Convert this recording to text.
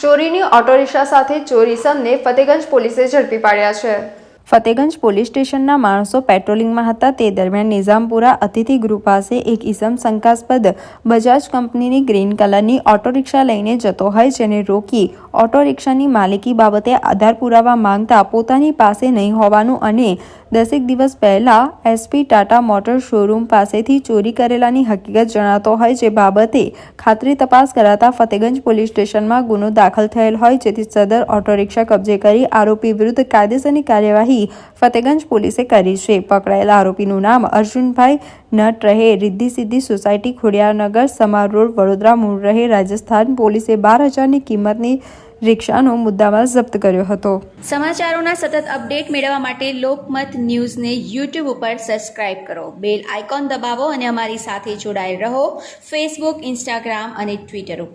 ચોરીની auto rickshaw સાથે ચોર ઇસમને ફતેગંજ પોલીસે ઝડપી પાડ્યા છે। ફતેગંજ પોલીસ સ્ટેશનના માણસો પેટ્રોલિંગમાં હતા તે દરમિયાન નિઝામપુરા અતિથિ ગૃહ પાસે એક ઇસમ શંકાસ્પદ બજાજ કંપનીની ગ્રીન કલરની ઓટો રિક્ષા લઈને જતો હોય, જેને રોકી ઓટો રિક્ષાની માલિકી બાબતે આધાર પુરાવા માંગતા પોતાની પાસે નહીં હોવાનું અને 10 દિવસ પહેલા એસપી ટાટા મોટર શોરૂમ પાસેથી ચોરી કરેલાની હકીકત જણાતો હોય, જે બાબતે ખાતરી તપાસ કરાતા ફતેગંજ પોલીસ સ્ટેશનમાં ગુનો દાખલ થયેલ હોય, જેથી સદર ઓટો રિક્ષા કબજે કરી આરોપી વિરુદ્ધ કાયદેસરની કાર્યવાહી ફતેગંજ પોલીસે કરી છે। પકડાયેલા આરોપીનું નામ અર્જુનભાઈ નટ રહે રિદ્ધિ સિદ્ધિ સોસાયટી ખોડિયારનગર સમાર રોડ વડોદરા મૂળ રહે રાજસ્થાન। પોલીસે 12,000ની કિંમતની રિક્ષાનો મુદ્દામાલ જપ્ત કર્યો હતો। સમાચારોના સતત અપડેટ મેળવવા માટે લોકમત ન્યૂઝને યુટ્યુબ ઉપર સબસ્ક્રાઇબ કરો, બેલ આઇકોન દબાવો અને અમારી સાથે જોડાયેલ રહો ફેસબુક, ઇન્સ્ટાગ્રામ અને ટ્વિટર ઉપર।